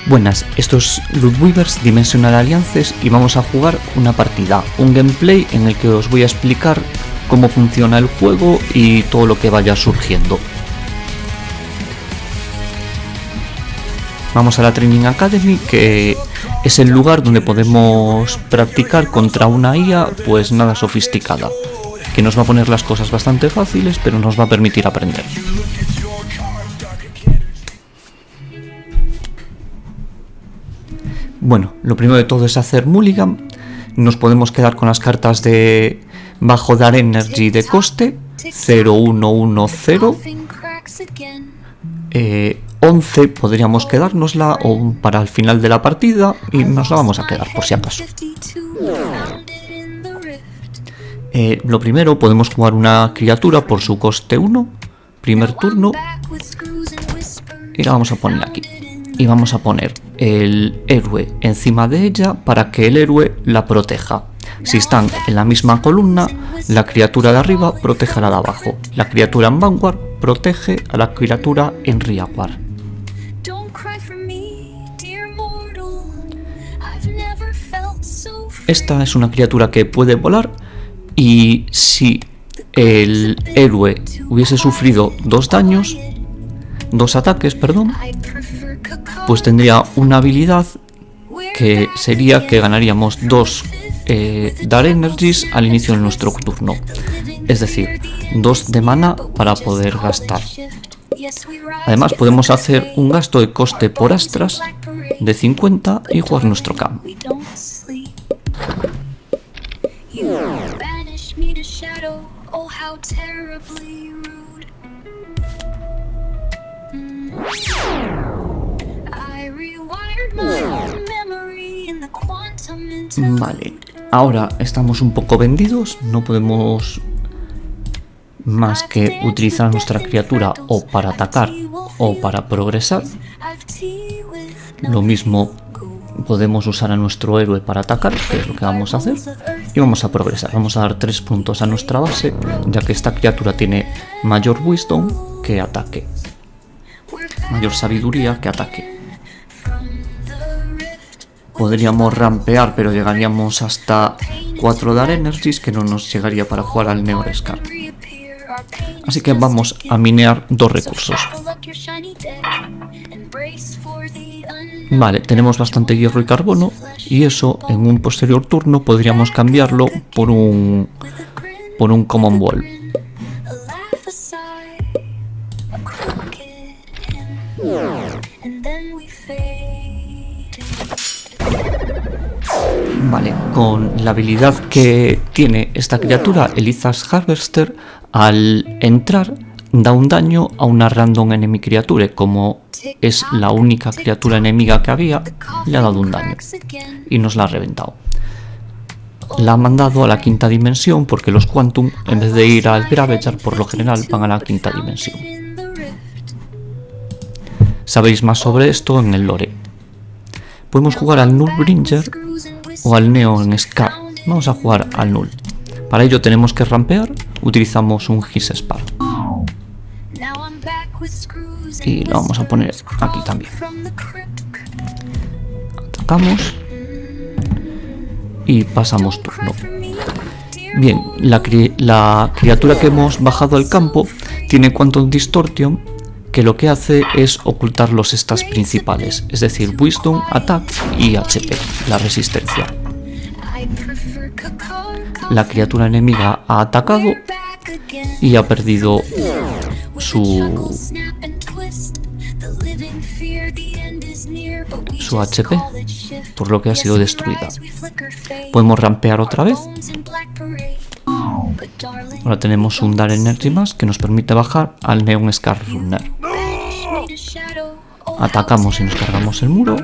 Buenas, esto es Lootweavers Dimensional Alliances y vamos a jugar una partida, un gameplay en el que os voy a explicar cómo funciona el juego y todo lo que vaya surgiendo. Vamos a la Training Academy, que es el lugar donde podemos practicar contra una IA pues nada sofisticada, que nos va a poner las cosas bastante fáciles, pero nos va a permitir aprender. Bueno, lo primero de todo es hacer mulligan. Nos podemos quedar con las cartas de bajo Dark Energy de coste 0110. 11 podríamos quedárnosla o para el final de la partida y nos la vamos a quedar por si acaso. Lo primero, podemos jugar una criatura por su coste 1, primer turno, y la vamos a poner aquí. Y vamos a poner el héroe encima de ella para que el héroe la proteja. Si están en la misma columna, la criatura de arriba protege a la de abajo. La criatura en Vanguard protege a la criatura en Rearguard. Esta es una criatura que puede volar y si el héroe hubiese sufrido dos ataques, pues tendría una habilidad que sería que ganaríamos 2 Dark Energies al inicio de nuestro turno, es decir, 2 de mana para poder gastar. Además podemos hacer un gasto de coste por astras de 50 y jugar nuestro campo. Vale, ahora estamos un poco vendidos, no podemos más que utilizar nuestra criatura o para atacar o para progresar. Lo mismo podemos usar a nuestro héroe para atacar, que es lo que vamos a hacer, y vamos a progresar. Vamos a dar 3 puntos a nuestra base, ya que esta criatura tiene mayor wisdom que ataque, mayor sabiduría que ataque. Podríamos rampear, pero llegaríamos hasta 4 Dark Energies, que no nos llegaría para jugar al Neorscar. Así que vamos a minear 2 recursos. Vale, tenemos bastante hierro y carbono, y eso en un posterior turno podríamos cambiarlo por un Common Wall. Vale, con la habilidad que tiene esta criatura, Elitha's Harvester, al entrar da un daño a una random enemy creature. Como es la única criatura enemiga que había, le ha dado un daño y nos la ha reventado. La ha mandado a la quinta dimensión, porque los Quantum, en vez de ir al Gravejar, por lo general van a la quinta dimensión. Sabéis más sobre esto en el lore. Podemos jugar al Nullbringer o al Neon Scar. Vamos a jugar al Null. Para ello tenemos que rampear. Utilizamos un His Spar y lo vamos a poner aquí también. Atacamos y pasamos turno. Bien, la criatura que hemos bajado al campo tiene Quantum Distortion, que lo que hace es ocultar los stats principales, es decir, Wisdom, Attack y HP, la resistencia. La criatura enemiga ha atacado y ha perdido su HP, por lo que ha sido destruida. Podemos rampear otra vez. Ahora tenemos un Dark Energy más que nos permite bajar al Neon Scar Runner. Atacamos y nos cargamos el muro,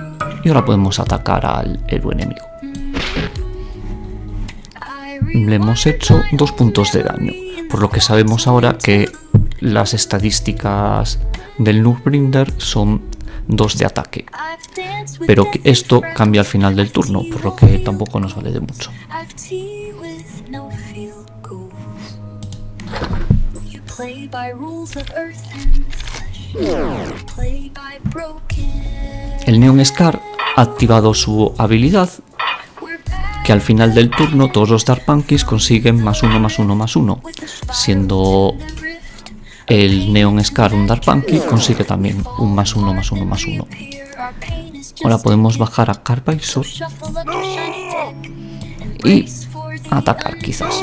y ahora podemos atacar al héroe enemigo. Le hemos hecho 2 puntos de daño, por lo que sabemos ahora que las estadísticas del Nullbringer son 2 de ataque, pero que esto cambia al final del turno, por lo que tampoco nos vale de mucho. el Neon Scar ha activado su habilidad, que al final del turno todos los Dark Punkies consiguen +1/+1/+1, siendo el Neon Scar un Dark Punky, consigue también un +1/+1/+1. Ahora podemos bajar a Carvaisor y atacar quizás.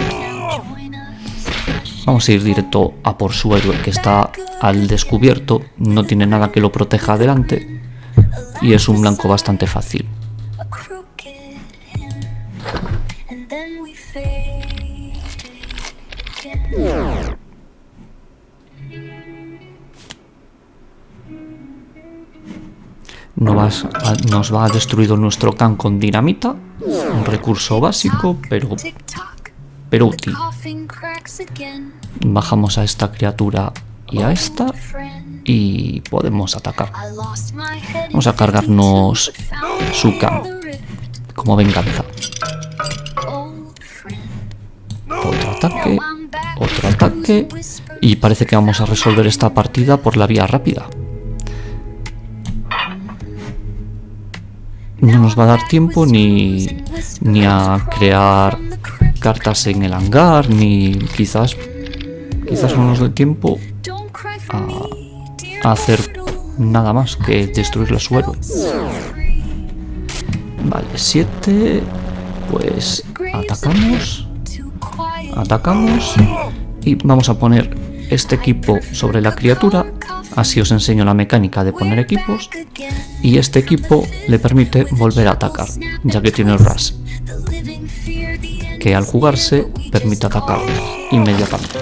Vamos a ir directo a por su héroe, que está al descubierto, no tiene nada que lo proteja adelante y es un blanco bastante fácil. Nos va destruido nuestro Khan con dinamita, un recurso básico, pero útil. Bajamos a esta criatura y a esta y podemos atacar. Vamos a cargarnos su Khan como venganza. Otro ataque y parece que vamos a resolver esta partida por la vía rápida. No nos va a dar tiempo ni a crear cartas en el hangar, ni quizás no nos dé tiempo a hacer nada más que destruirle a su héroe. Vale, 7. Pues atacamos y vamos a poner este equipo sobre la criatura. Así os enseño la mecánica de poner equipos, y este equipo le permite volver a atacar, ya que tiene el Rush, que al jugarse permite atacar inmediatamente.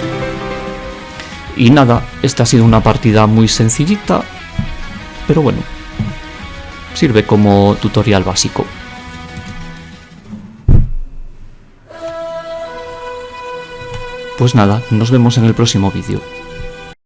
Y nada, esta ha sido una partida muy sencillita, pero bueno, sirve como tutorial básico. Pues nada, nos vemos en el próximo vídeo.